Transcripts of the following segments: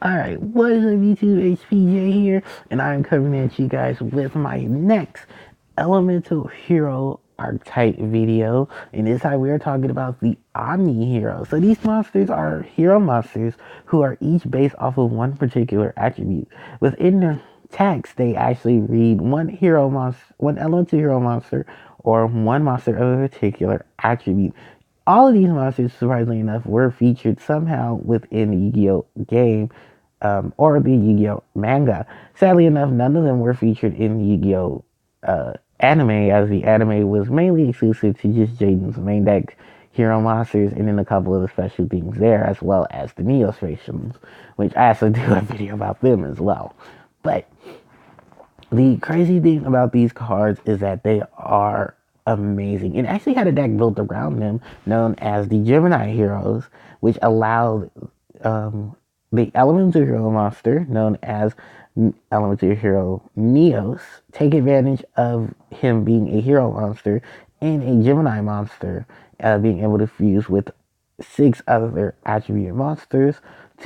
Alright, what is up YouTube, HPJ here, and I'm coming at you guys with my next Elemental Hero Archetype video, and this time we are talking about the Omni Heroes. So these monsters are hero monsters who are each based off of one particular attribute. Within their text, they actually read one Elemental Hero monster, or one monster of a particular attribute. All of these monsters, surprisingly enough, were featured somehow within the Yu-Gi-Oh game, or the Yu-Gi-Oh manga. Sadly enough, none of them were featured in the Yu-Gi-Oh anime, as the anime was mainly exclusive to just Jaden's main deck hero monsters, and then a couple of the special things there, as well as the Neostrations, which I also do a video about them as well. But the crazy thing about these cards is that they are amazing, and actually had a deck built around them known as the Gemini Heroes, which allowed the Elemental Hero monster known as Elemental Hero Neos take advantage of him being a hero monster and a Gemini monster being able to fuse with 6 other attribute monsters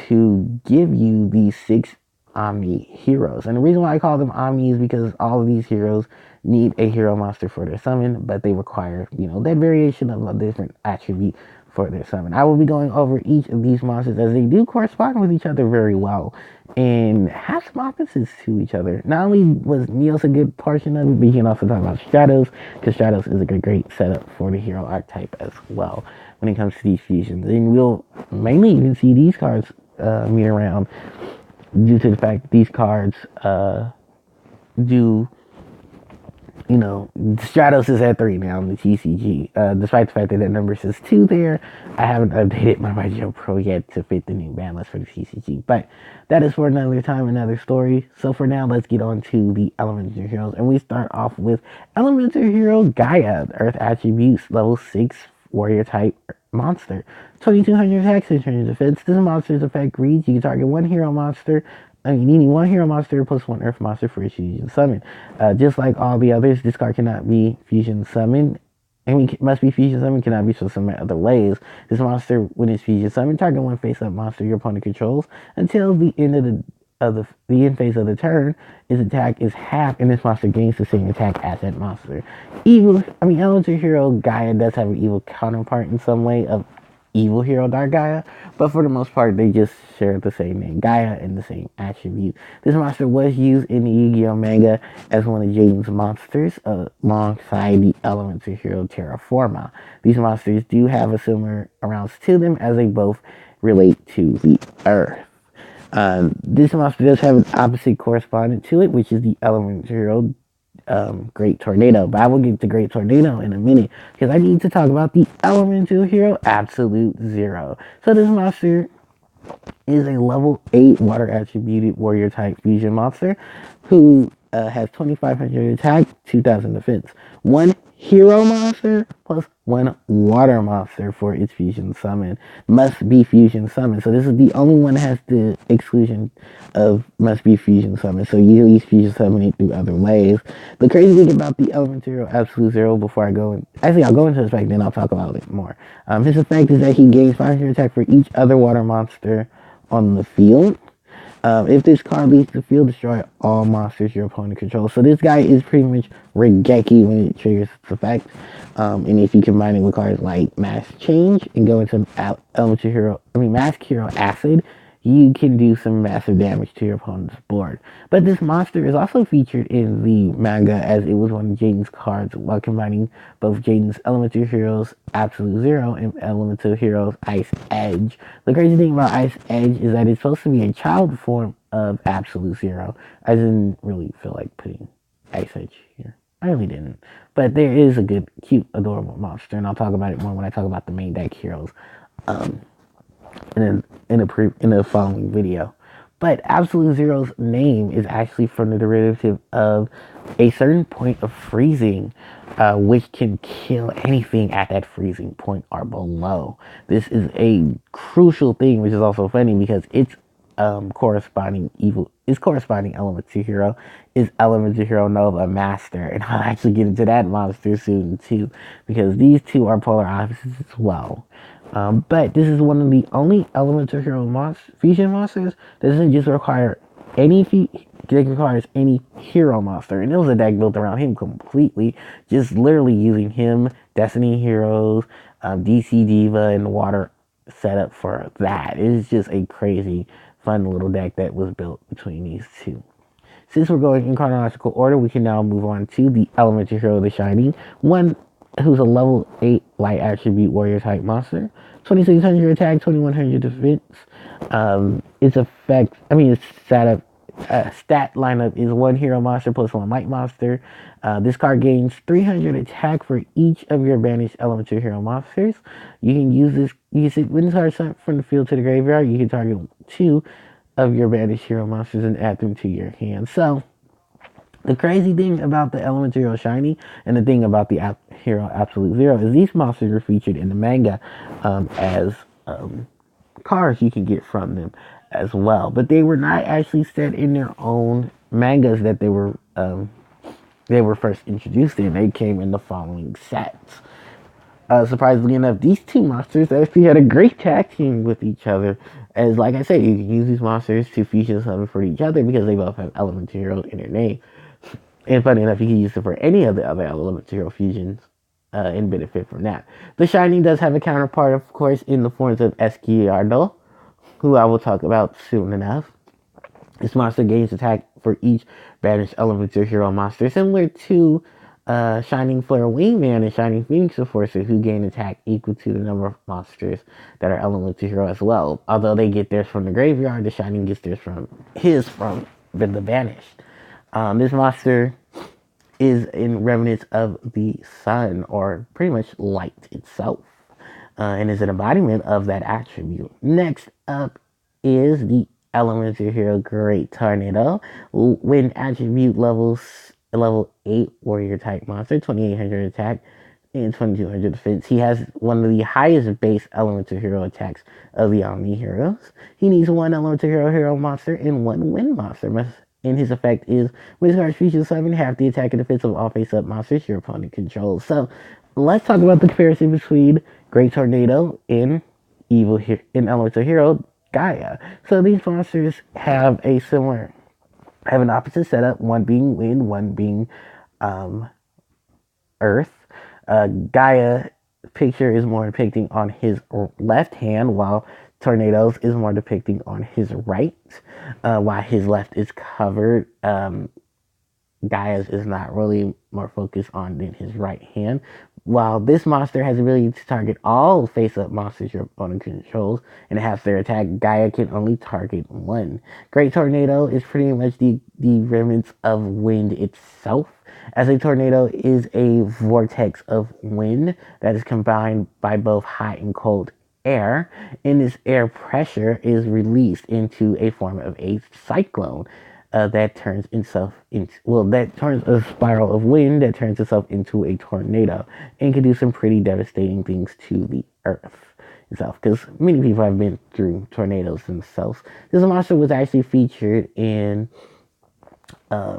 to give you these 6 Omni heroes. And the reason why I call them Omni is because all of these heroes need a hero monster for their summon, but they require, that variation of a different attribute for their summon. I will be going over each of these monsters as they do correspond with each other very well and have some opposites to each other. Not only was Neos a good portion of it, but you can also talk about Stratos, because Stratos is a great setup for the hero archetype as well when it comes to these fusions. And we'll mainly even see these cards meet around due to the fact that these cards do, Stratos is at 3 now in the TCG. Despite the fact that number says 2 there, I haven't updated my Joe Pro yet to fit the new ban list for the TCG. But that is for another time, another story. So for now, let's get on to the Elemental Heroes. And we start off with Elemental Hero Gaia, Earth Attributes, level 6 warrior type monster. 2200 attack, 600 defense. This monster's effect reads: you can target one hero monster. You need one hero monster plus one earth monster for its fusion summon. Just like all the others, this card cannot be fusion summoned. Must be fusion summoned, cannot be summoned other ways. This monster, when it's fusion summoned, target one face-up monster your opponent controls until the end of the end phase of the turn. Its attack is half, and this monster gains the same attack as that monster. Elemental Hero Gaia does have an evil counterpart in some way of Evil Hero Dark Gaia, but for the most part, they just share the same name, Gaia, and the same attribute. This monster was used in the Yu-Gi-Oh manga as one of Jaden's monsters, alongside the Elemental Hero Terraforma. These monsters do have a similar amounts to them, as they both relate to the Earth. This monster does have an opposite correspondent to it, which is the Elemental Hero Great Tornado, but I will get to Great Tornado in a minute because I need to talk about the Elemental Hero Absolute Zero. So this monster is a level 8 water attributed warrior type fusion monster who has 2500 attack, 2000 defense. One hero monster plus one water monster for its fusion summon. Must be fusion summon. So this is the only one that has the exclusion of must be fusion summon. So you at least fusion summon it through other ways. The crazy thing about the Elemental Hero Absolute Zero, before I go in, actually I'll go into his effect, then I'll talk about it more. His effect is that he gains 500 attack for each other water monster on the field. If this card leaves the field, destroy all monsters your opponent controls. So this guy is pretty much Regeki when it triggers its effect. And if you combine it with cards like Mass Change and go into Mask Hero Acid, you can do some massive damage to your opponent's board. But this monster is also featured in the manga as it was one of Jaden's cards while combining both Jaden's Elemental Heroes Absolute Zero and Elemental Heroes Ice Edge. The crazy thing about Ice Edge is that it's supposed to be a child form of Absolute Zero. I didn't really feel like putting Ice Edge here. I really didn't. But there is a good, cute, adorable monster, and I'll talk about it more when I talk about the main deck heroes. In the following video. But Absolute Zero's name is actually from the derivative of a certain point of freezing, which can kill anything at that freezing point or below. This is a crucial thing, which is also funny because its corresponding Elemental Hero is Elemental Hero Nova Master, and I'll actually get into that monster soon too, because these two are polar opposites as well. But this is one of the only Elemental Hero fusion monsters that doesn't just require it requires any hero monster. And it was a deck built around him completely, just literally using him, Destiny Heroes, DC Diva, and Water setup for that. It's just a crazy, fun little deck that was built between these two. Since we're going in chronological order, we can now move on to the Elemental Hero, the Shining. One who's a level 8 light attribute warrior type monster. 2600 attack, 2100 defense. Its effect, its stat lineup is 1 hero monster plus 1 light monster. This card gains 300 attack for each of your banished Elemental Hero monsters. You can use this, when this card is sent from the field to the graveyard, you can target 2 of your banished hero monsters and add them to your hand. So, the crazy thing about the Elemental Hero Shiny and the thing about the Hero Absolute Zero is these monsters are featured in the manga as cards you can get from them as well. But they were not actually set in their own mangas that they were first introduced in. They came in the following sets. Surprisingly enough, these two monsters actually had a great tag team with each other. As like I said, you can use these monsters to fusion summon for each other because they both have Elemental Hero in their name. And funny enough, you can use it for any of the other Elemental Hero fusions and benefit from that. The Shining does have a counterpart, of course, in the forms of Esquiardo, who I will talk about soon enough. This monster gains attack for each banished Elemental Hero monster, similar to Shining Flare Wingman and Shining Phoenix Enforcer, who gain attack equal to the number of monsters that are Elemental Hero as well. Although they get theirs from the graveyard, the Shining gets theirs from the banished. This monster is in remnants of the sun, or pretty much light itself, and is an embodiment of that attribute. Next up is the Elemental Hero Great Tornado. When attribute level 8 warrior type monster, 2800 attack and 2200 defense. He has one of the highest base Elemental Hero attacks of the Omni Heroes. He needs 1 Elemental Hero monster and 1 wind monster. And his effect is, when his card features summon, half the attack and defense of all face-up monsters your opponent controls. So, let's talk about the comparison between Great Tornado and Elemental Hero Gaia. So these monsters have an opposite setup, one being wind, one being earth. Gaia picture is more depicting on his left hand, while Tornadoes is more depicting on his right, while his left is covered. Gaia's is not really more focused on than his right hand. While this monster has the ability to target all face-up monsters your opponent controls and has their attack, Gaia can only target 1. Great Tornado is pretty much the remnants of wind itself, as a tornado is a vortex of wind that is combined by both hot and cold air, and this air pressure is released into a form of a cyclone. That turns a spiral of wind that turns itself into a tornado and can do some pretty devastating things to the earth itself, because many people have been through tornadoes themselves. This monster was actually featured in,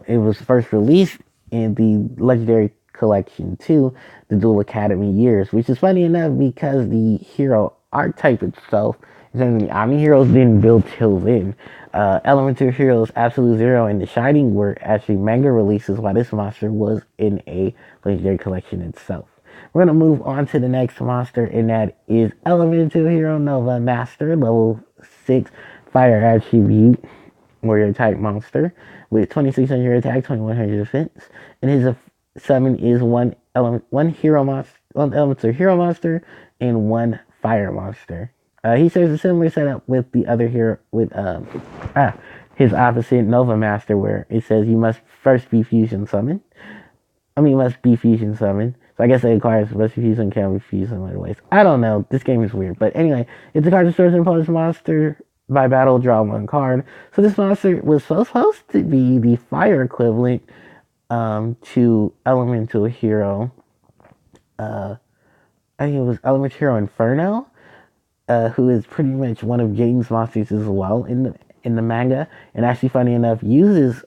it was first released in the Legendary Collection 2, the Dual Academy Years, which is funny enough because the hero archetype itself, the Omni Heroes didn't build till then. Elemental Heroes Absolute Zero and The Shining were actually manga releases, while this monster was in a Legendary Collection itself. We're going to move on to the next monster, and that is Elemental Hero Nova Master, level 6 Fire Attribute Warrior type monster with 2600 attack, 2100 defense, and his summon is one Elemental Hero monster and 1 Fire monster. He shares a similar setup with the other hero, with his opposite Nova Master, where it says you must first be fusion summoned. Must be fusion summoned. So I guess it requires must be fusion, can be fusion in other ways. I don't know. This game is weird. But anyway, if the card destroys an opponent's monster by battle, draw 1 card. So this monster was supposed to be the fire equivalent to Elemental Hero. I think it was Elemental Hero Inferno. Who is pretty much one of Jaden's monsters as well in in the manga, and actually, funny enough, uses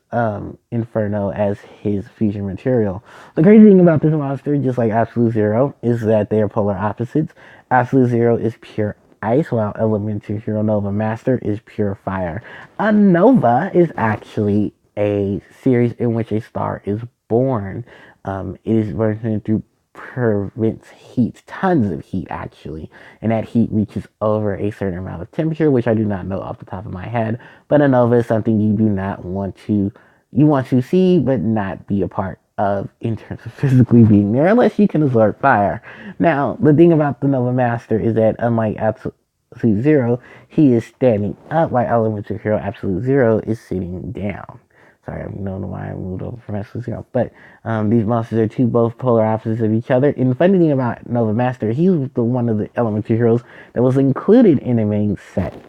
Inferno as his fusion material. The crazy thing about this monster, just like Absolute Zero, is that they are polar opposites. Absolute Zero is pure ice, while Elemental Hero Nova Master is pure fire. A nova is actually a series in which a star is born. It is born through prevents heat, tons of heat actually, and that heat reaches over a certain amount of temperature, which I do not know off the top of my head. But a nova is something you do not want to, you want to see but not be a part of in terms of physically being there, unless you can absorb fire. Now, the thing about the Nova Master is that unlike Absolute Zero, he is standing up, while Elemental Hero Absolute Zero is sitting down. Sorry, I don't know why I moved over from Absolute Zero. But these monsters are two both polar opposites of each other. And the funny thing about Nova Master, he was the one of the Elemental Heroes that was included in the main set.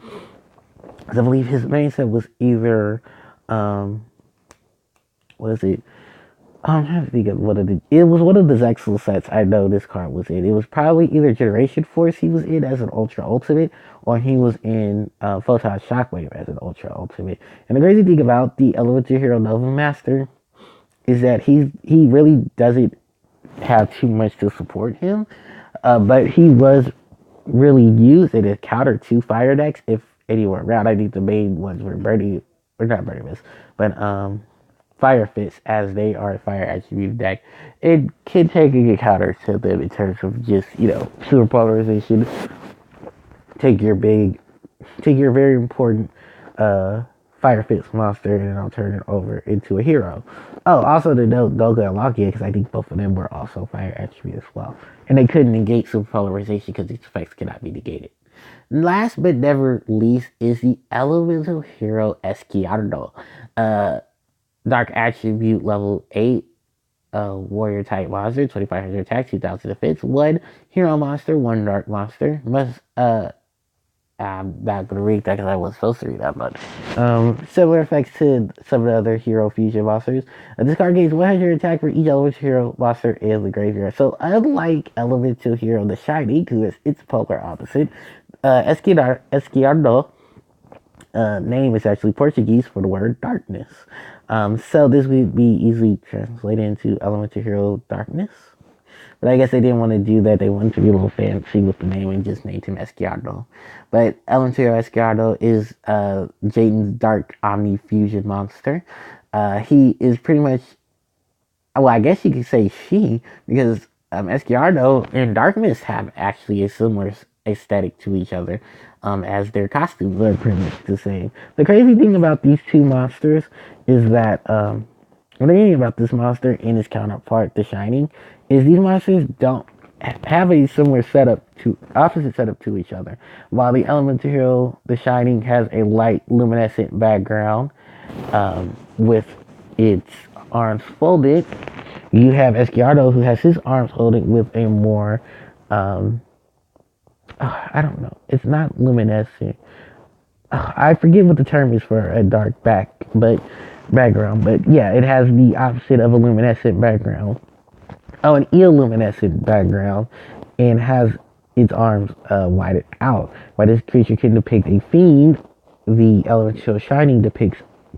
I believe his main set was either, what is it? I'm trying to think of what it was one of the Zexal sets I know this card was in. It was probably either Generation Force he was in as an Ultra Ultimate, or he was in Photon Shockwave as an Ultra Ultimate. And the crazy thing about the Elemental Hero Nova Master is that he really doesn't have too much to support him, but he was really used in a counter to fire decks if anywhere around. I think the main ones were Birdie, or not Birdie Mist, but Fire Fists, as they are a fire attribute deck. It can take a good counter to them in terms of just, super polarization. Take your very important Fire Fist monster and I'll turn it over into a hero. Oh, also to note, Goga and Logia, because I think both of them were also fire attribute as well. And they couldn't negate super polarization because these effects cannot be negated. Last but never least is the Elemental Hero Esquiardo. Dark Attribute level 8 warrior type monster, 2500 attack, 2000 defense, 1 hero monster, 1 dark monster. I'm not going to read that because I wasn't supposed to read that, but similar effects to some of the other hero fusion monsters. This card gains 100 attack for each Elemental Hero monster in the graveyard. So unlike Elemental Hero the Shiny, who is its polar opposite, Esquiardo name is actually Portuguese for the word darkness. So this would be easily translated into Elemental Hero Darkness. But I guess they didn't want to do that. They wanted to be a little fancy with the name and just named him Esquiardo. But Elemental Hero Esquiardo is Jaden's Dark Omni Fusion monster. He is pretty much, well, I guess you could say she, because Esquiardo and Darkness have actually a similar aesthetic to each other, as their costumes are pretty much the same. The crazy thing about these two monsters is that the thing about this monster and its counterpart, the Shining, is these monsters don't have a similar opposite setup to each other. While the Elemental Hero, the Shining, has a light luminescent background with its arms folded, you have Esquiardo, who has his arms folded with a more I don't know. It's not luminescent. I forget what the term is for a dark background, but yeah, it has the opposite of a luminescent background. Oh, an illuminescent background, and has its arms widened out. While this creature can depict a fiend, the Elemental Shining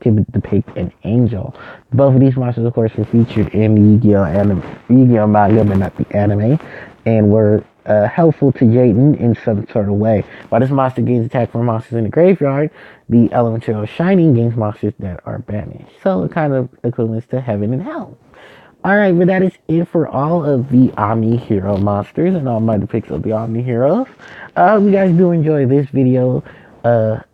can depict an angel. Both of these monsters, of course, were featured in the Yu-Gi-Oh manga, but not the anime, and were helpful to Jaden in some sort of way. While this monster gains attack from monsters in the graveyard, the Elemental Shining gains monsters that are banished. So it kind of equivalents to heaven and hell. Alright, but that is it for all of the Omni Hero monsters and all my depicts of the Omni Heroes. I hope you guys do enjoy this video,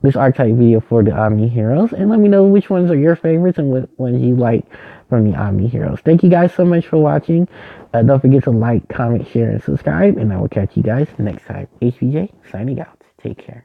this archetype video for the Omni Heroes, and let me know which ones are your favorites and what ones you like from the Omni Heroes. Thank you guys so much for watching. Don't forget to like, comment, share, and subscribe, and I will catch you guys next time. HBJ, signing out. Take care.